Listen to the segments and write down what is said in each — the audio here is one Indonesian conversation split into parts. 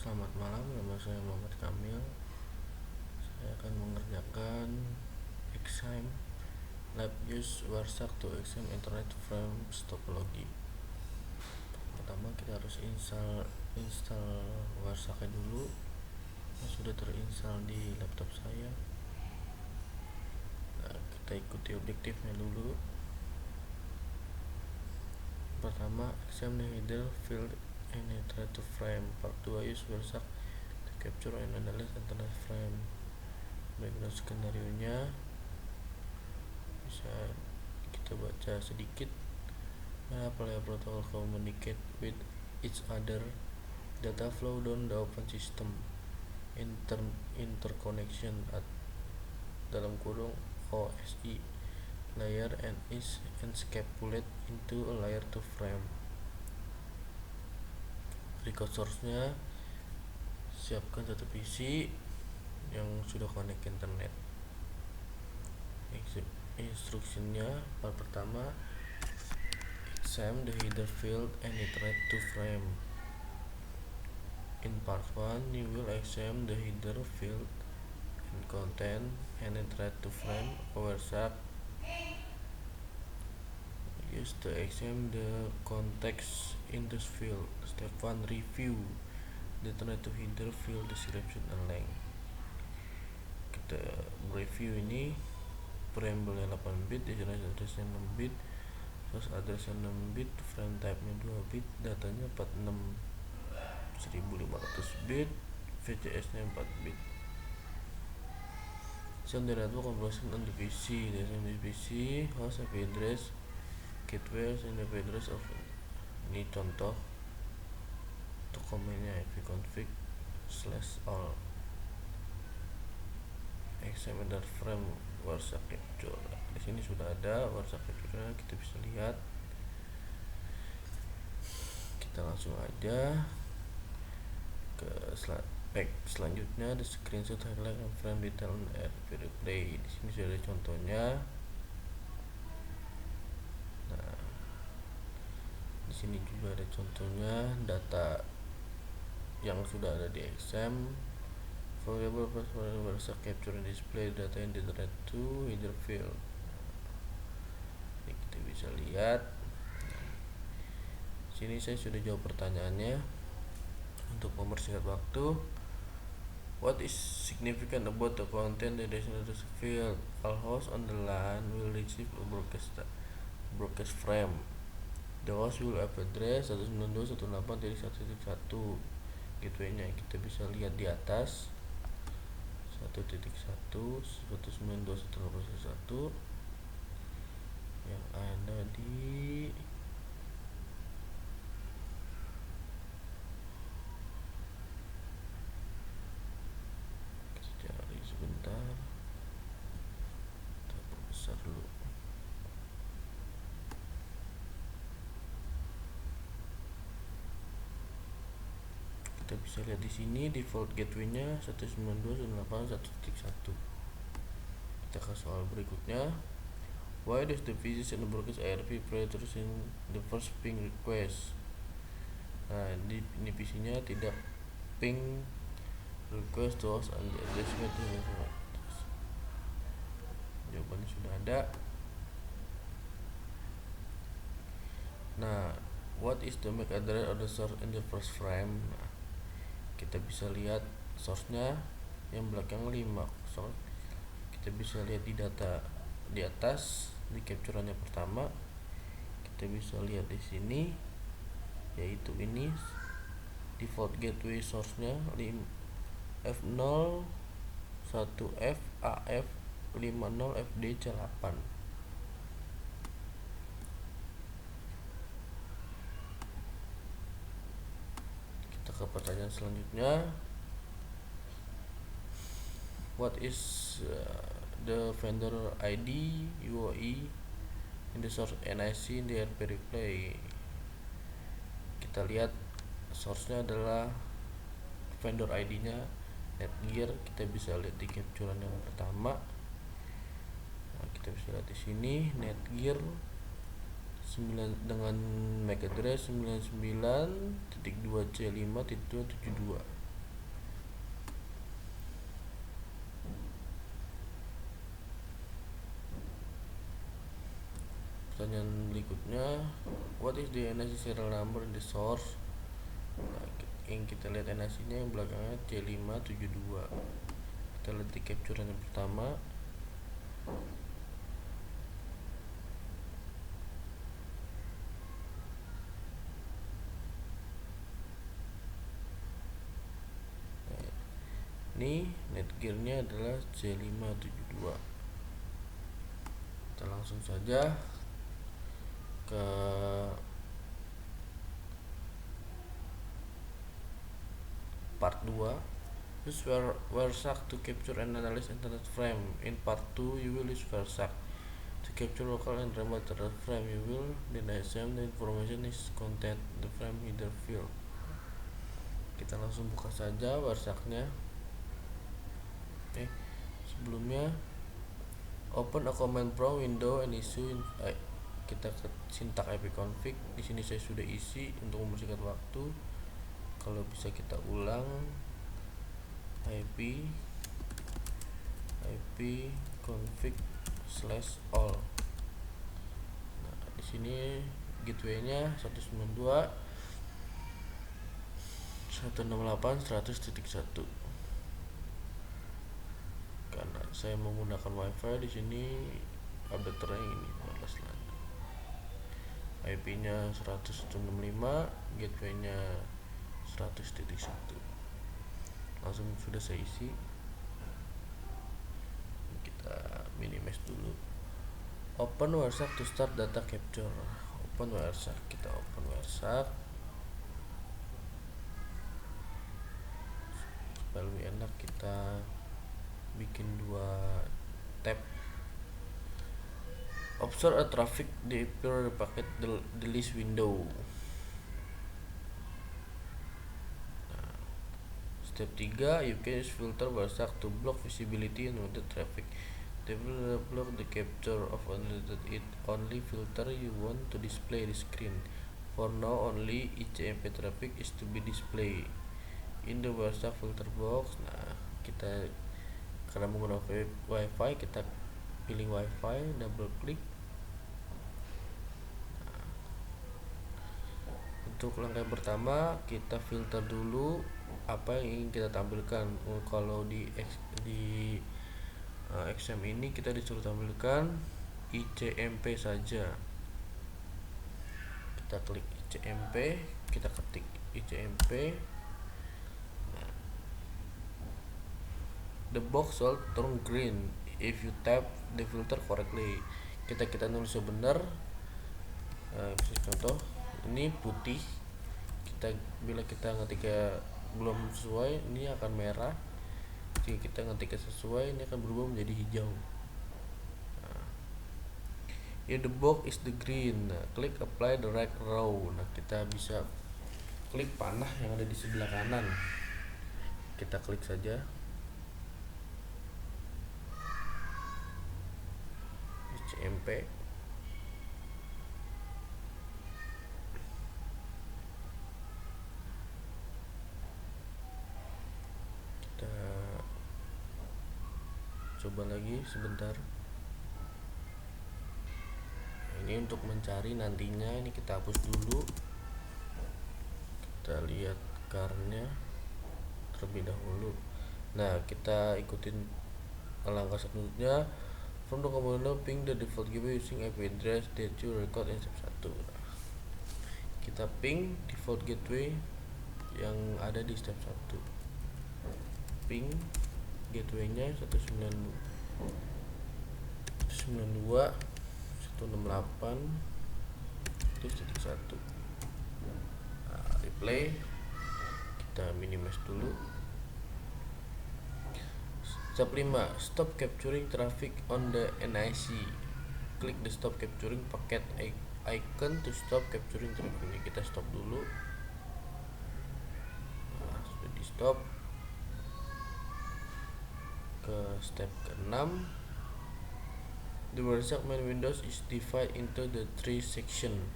Selamat malam, nama saya Muhammad Kamil. Saya akan mengerjakan exam lab use Warsak to exam internet frame topology. Pertama kita harus install Warsaknya dulu, yang sudah terinstall di laptop saya. Nah, kita ikuti objektifnya dulu. Pertama, exam the header field and internet to frame. Part 2, use Warsak to capture and analyze internet frame. Background skenario nya bisa kita baca sedikit. Player protocol communicate with each other, data flow down the open system, interconnection at dalam kurung OSI layer and is encapsulate into a layer to frame. Record source nya, siapkan satu PC yang sudah connect ke internet. Instruksinya, part pertama, examine the header field and iterate to frame. In part 1, you will examine the header field and content and iterate to frame Warsak. Use to examine the context in this field. Step 1, review the iterate to header field description and length. Kita review ini, preamble-nya 8 bit, destination address-nya 6 bit, source address-nya 6 bit, frame type-nya 2 bit, datanya 46 1500 bit, VCS-nya 4 bit. Send the network conversion on the PC. Destination PC, host IP address, gateway, and IP address of ini contoh. Untuk komennya ipconfig/all examiner frame Warsak capture. Di sini sudah ada Warsak capture, kita bisa lihat. Kita langsung aja ke selanjutnya, the screenshot highlight and frame detail on RP replay. Di sini sudah ada contohnya. Nah, di sini juga ada contohnya data yang sudah ada di exam. Variable Warsak capture and display data in the internet to header field. Ini kita bisa lihat. Sini saya sudah jawab pertanyaannya. Untuk mempersingkat waktu, what is significant about the content the destination field? All hosts on the LAN will receive a broadcast frame. The host will have address 192.168.1.1. Gateway-nya kita bisa lihat di atas, 1.1.192.168.1 yang ada di sebentar, kita perbesar dulu. Kita bisa lihat di sini default gateway-nya 192.168.1.1. Kita ke soal berikutnya. Why does the PC send broadcast ARP priors in the first ping request? Nah, ini PC-nya tidak ping request to host and the address jawabannya sudah ada. Nah, what is the MAC address of the source in the first frame? Nah, kita bisa lihat source-nya yang belakang 5. Kita bisa lihat di data di atas di capture-nya pertama. Kita bisa lihat di sini, yaitu ini default gateway source-nya F0 1F AF 50 FDC 8. Kita ke pertanyaan selanjutnya. What is the vendor ID UOI in the source NIC in the RP replay? Kita lihat source-nya adalah vendor ID-nya Netgear. Kita bisa lihat di capture yang pertama. Nah, kita bisa lihat di sini Netgear 9 dengan MAC address 99.2C5.272. pertanyaan berikutnya, what is the NIC serial number in the source? Nah, yang kita lihat NIC-nya yang belakangnya C572. Kita lihat di capture yang pertama. Ini netgear-nya adalah C572. Kita langsung saja ke part 2. Use Wireshark to capture and analyze internet frame. In part 2, you will use Wireshark to capture local and remote internet frame. You will then assume the information is contained the frame header field. Kita langsung buka saja Wireshark-nya. Sebelumnya open a command from window and issue kita ke syntax ipconfig. Di sini saya sudah isi untuk membersihkan waktu. Kalau bisa kita ulang ipconfig/all. Nah, di sini gateway-nya 192.168.100.1. Karena saya menggunakan wifi di sini, adapternya ini wireless LAN. IP-nya 165, gateway-nya 100.1. Langsung sudah saya isi. Kita minimize dulu. Open Wireshark to start data capture. Open Wireshark, kita open Wireshark. Supaya lebih enak kita bikin 2 tab. Observe a traffic the appear packet the list window. Nah, step 3, you can use filter Wireshark to block visibility and unwanted traffic. Block the capture of only filter you want to display the screen. For now, only ICMP traffic is to be displayed in the Wireshark filter box. Nah, kita karena menggunakan wifi, kita pilih wifi, double klik. Nah, untuk langkah pertama kita filter dulu apa yang ingin kita tampilkan. Kalau di XM ini kita disuruh tampilkan ICMP saja. Kita klik ICMP, kita ketik ICMP. The box will turn green if you tap the filter correctly. Kita nulis benar. Contoh ini putih. Bila kita ngetiknya belum sesuai, ini akan merah. Jika kita ngetiknya sesuai, ini akan berubah menjadi hijau. If the box is the green, klik apply the right row. Nah, kita bisa klik panah yang ada di sebelah kanan. Kita klik saja. ICMP. Kita coba lagi sebentar. Ini untuk mencari nantinya, ini kita hapus dulu. Kita lihat karnya terlebih dahulu. Nah, kita ikutin langkah selanjutnya. From the command ping the default gateway using IP address that you record in step 1. Kita ping default gateway yang ada di step 1. Ping gateway-nya 192.168.1. Nah, replay. Kita minimize dulu. Step 5, stop capturing traffic on the NIC. Klik the stop capturing packet icon to stop capturing traffic. Ini kita stop dulu. Nah, sudah di stop. Ke step ke-6. The Wireshark main windows is divided into the 3 section.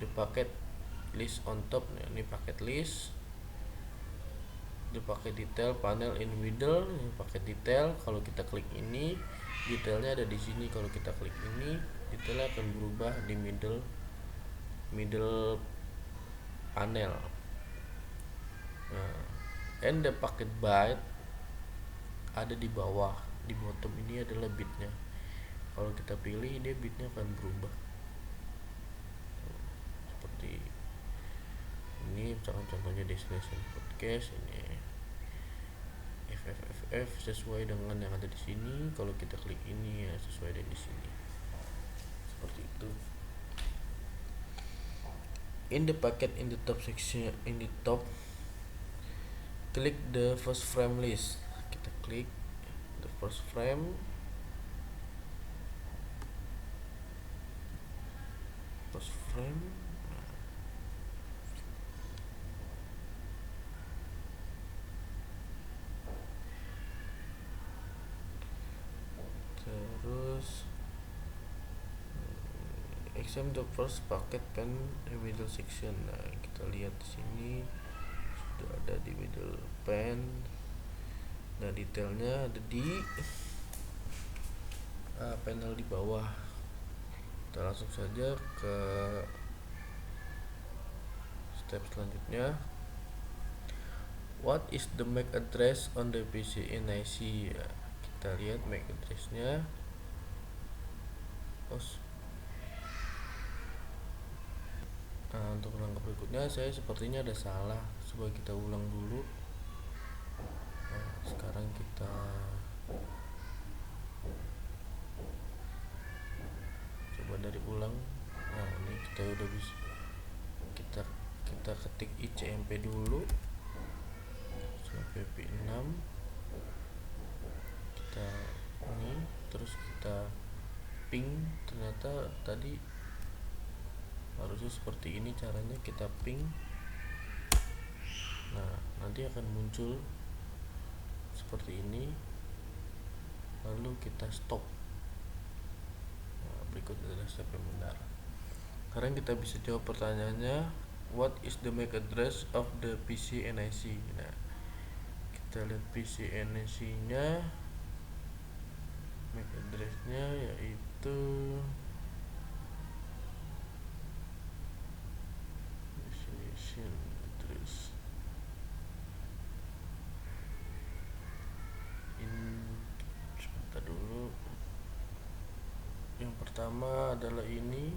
The packet list on top. Nah, ini packet list. Pakai detail panel in middle, pakai detail. Kalau kita klik ini, detailnya ada di sini. Kalau kita klik ini, detailnya akan berubah di middle panel. Nah, and the packet byte ada di bawah, di bottom ini adalah bitnya. Kalau kita pilih, dia bitnya akan berubah seperti ini. Misalkan contohnya destination podcast, ini FFFF sesuai dengan yang ada di sini. Kalau kita klik ini ya sesuai dengan di sini, seperti itu. In the packet, in the top section, in the top, click the first frame list. Kita klik the first frame, terus examine the first packet pen in middle section. Nah, kita lihat di sini sudah ada di middle pen. Nah, detailnya ada di panel di bawah. Kita langsung saja ke step selanjutnya. What is the MAC address on the PC NIC? Ya, kita lihat MAC addressnya. Nah, untuk langkah berikutnya saya sepertinya ada salah. Coba kita ulang dulu. Nah, sekarang kita coba dari ulang. Nah, ini kita udah bisa, kita ketik ICMP dulu sampai P6, kita ini, terus kita ping. Ternyata tadi harusnya seperti ini caranya, kita ping. Nah, nanti akan muncul seperti ini, lalu kita stop. Nah, berikut adalah step yang benar. Sekarang kita bisa jawab pertanyaannya, what is the MAC address of the PC NIC? Nah, kita lihat PC NIC nya, MAC address nya yaitu destination address sebentar dulu. Yang pertama adalah ini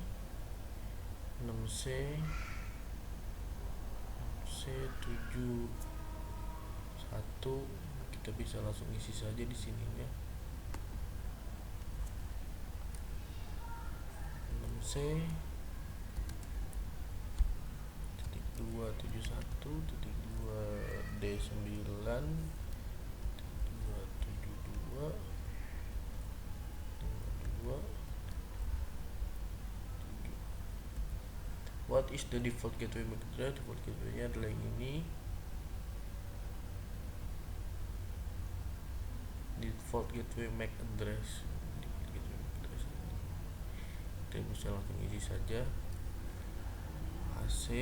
6C 71. Kita bisa langsung isi saja di sininya. 6C 271.2D9 272 52. What is the default gateway MAC address? Default gateway nya adalah yang ini. Default gateway MAC address. Kita bisa langsung isi saja. AC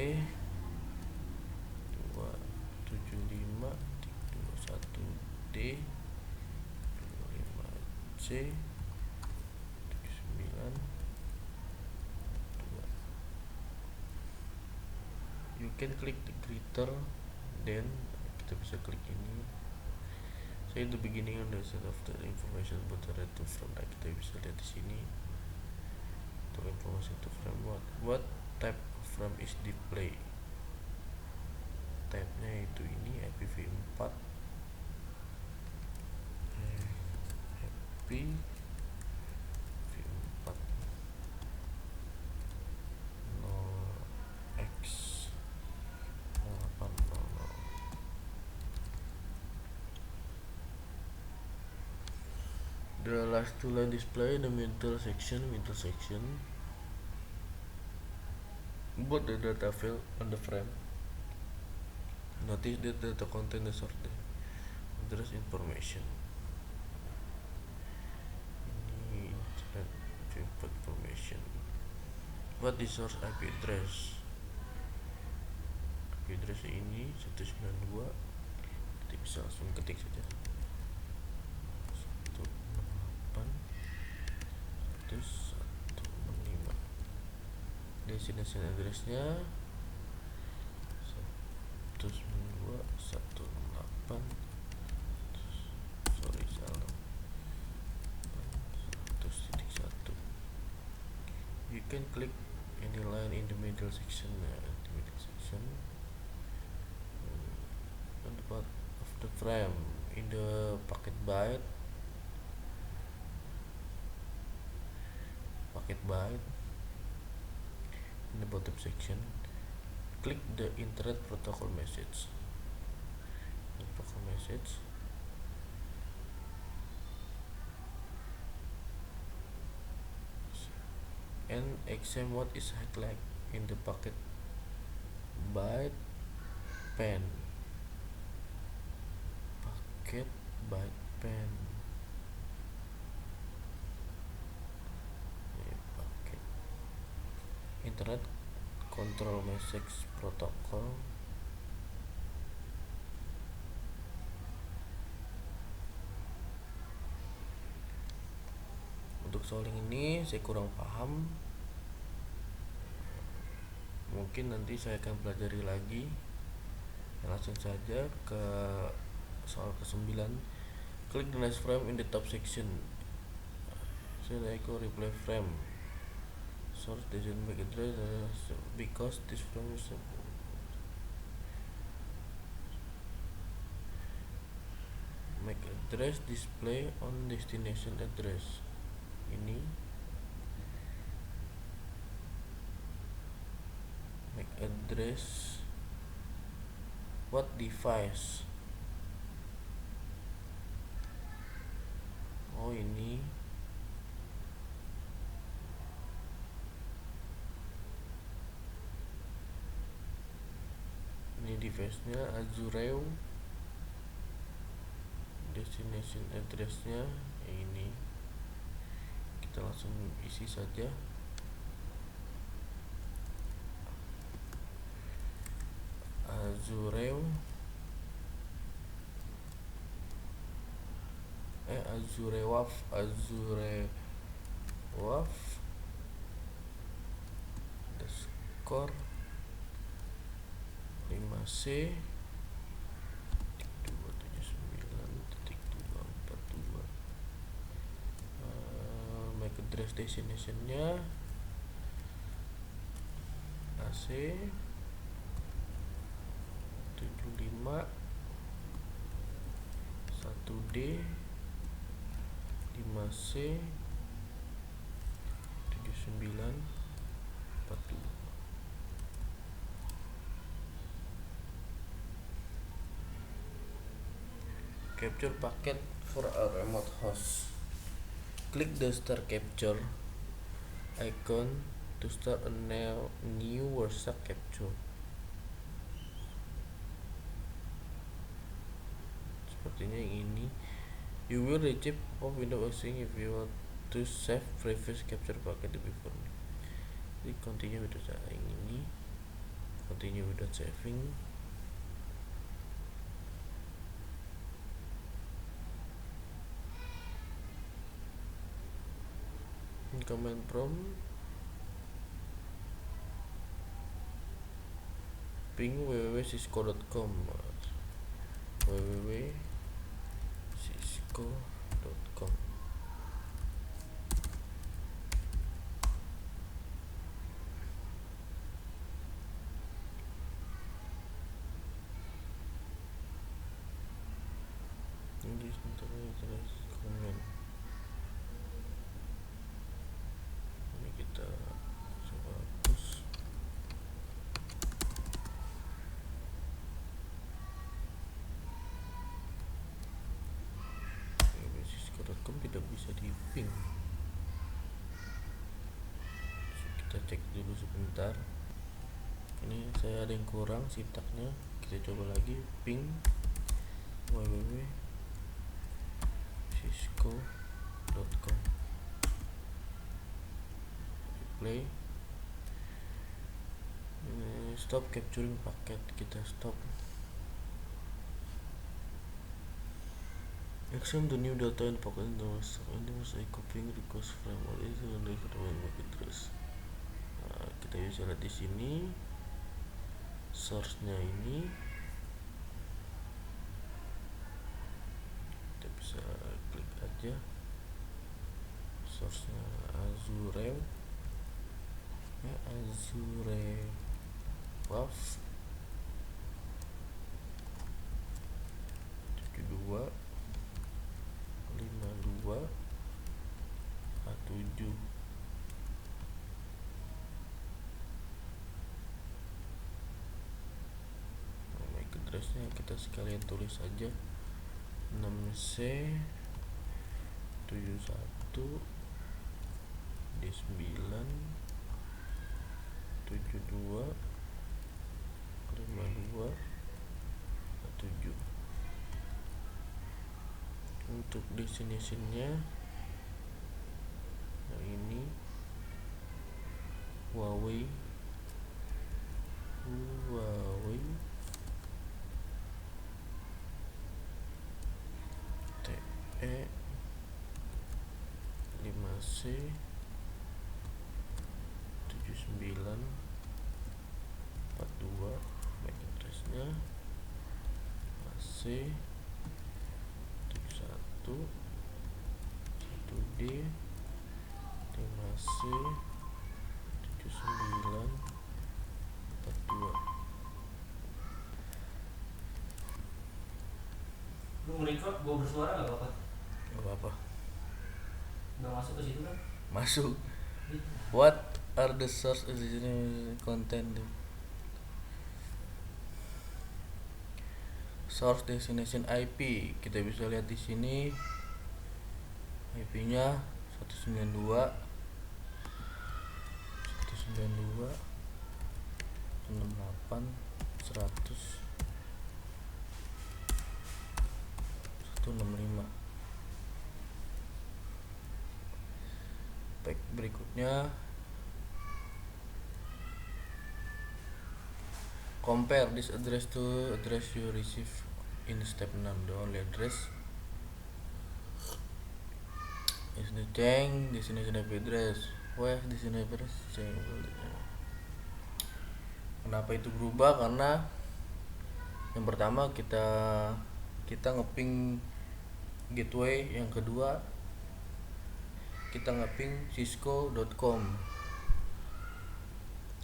275.21D 25C 79. You can click the greater then, kita bisa klik ini. Say the beginning and the set of the information about the red to frame. Nah, kita bisa lihat di sini untuk informasi to frame. What type of frame is display? Type-nya itu ini IPv4. IPv4 0x0800. The last two line display the middle section. Both the data field on the frame. Notice that data content is sorted. Address information. Ini information. What is source IP address? IP address ini 192. Kita bisa langsung ketik saja. 168.1.2. destination addressnya 192.168, sorry salah, 100.1. You can click any line in the middle section, on the part of the frame in the packet byte in the bottom section. Click the internet protocol message. And examine what is highlighted in the packet byte pen. Internet control message protocol. Untuk soal ini saya kurang paham, mungkin nanti saya akan pelajari lagi. Langsung saja ke soal ke-9. Click the next frame in the top section. Echo replay frame. Source doesn't make address because this frame is make address display on destination address. Ini make address what device. Oh ini device-nya Azureo, destination address-nya ini. Kita langsung isi saja. Azureo Azurewaf underscore 5C 279.242. MAC address destination-nya AC 75 1D 5C 7942. Capture packet for a remote host. Click the start capture icon to start a new WhatsApp capture. Sepertinya ini. You will receive a window asking if you want to save previous capture packet before. Jadi continue without ini. Continue without saving. Command prompt ping www.cisco.com www.cisco.com. Ini comment. Ini kita coba hapus. Cisco.com tidak bisa di ping. Kita cek dulu sebentar. Ini saya ada yang kurang sintaknya. Kita coba lagi ping www.cisco.com. Play. Stop capturing packet, kita stop. Examine the new data in packet in the echo ping request frame. What is the MAC address? kita bisa lihat di sini source-nya ini kita bisa klik aja source-nya Azure ya, Azure WAF 72 52 A7. MAC address-nya kita sekalian tulis aja 6C 71 D9 72 52 A7. Untuk destination-nya yang ini Huawei TE 5C 79 42 MAC address-nya AC 71 1D 5C 79 42. Lu nge-record gua bersuara gak apa-apa? Gak apa-apa. Gak masuk ke situ kan? Masuk. What are the source of the content? Source destination IP kita bisa lihat di sini IP-nya 192 68 100 165. Baik, berikutnya compare this address to address you receive in step 6. The only address is the change destination IP address. Where destination address change? Kenapa itu berubah? Karena yang pertama kita ngeping gateway, yang kedua kita ngeping cisco.com.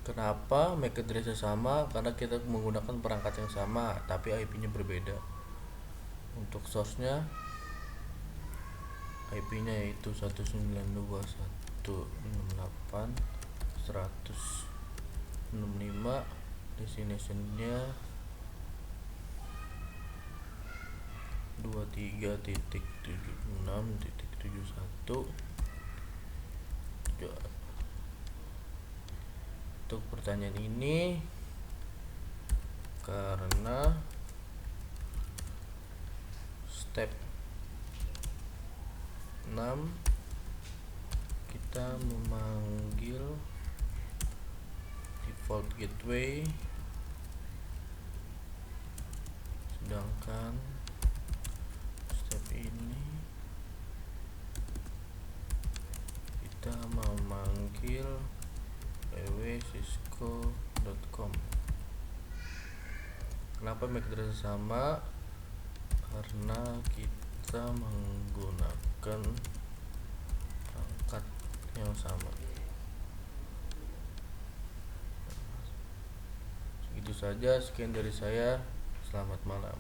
Kenapa MAC address-nya sama? Karena kita menggunakan perangkat yang sama tapi IP-nya berbeda. Untuk source-nya IP-nya yaitu 192.168.165. Destination-nya 23.76.71. Untuk pertanyaan ini karena step 6 kita memanggil default gateway, sedangkan step ini kita memanggil cisco.com. Kenapa MAC address sama? Karena kita menggunakan perangkat yang sama. Itu saja, sekian dari saya. Selamat malam.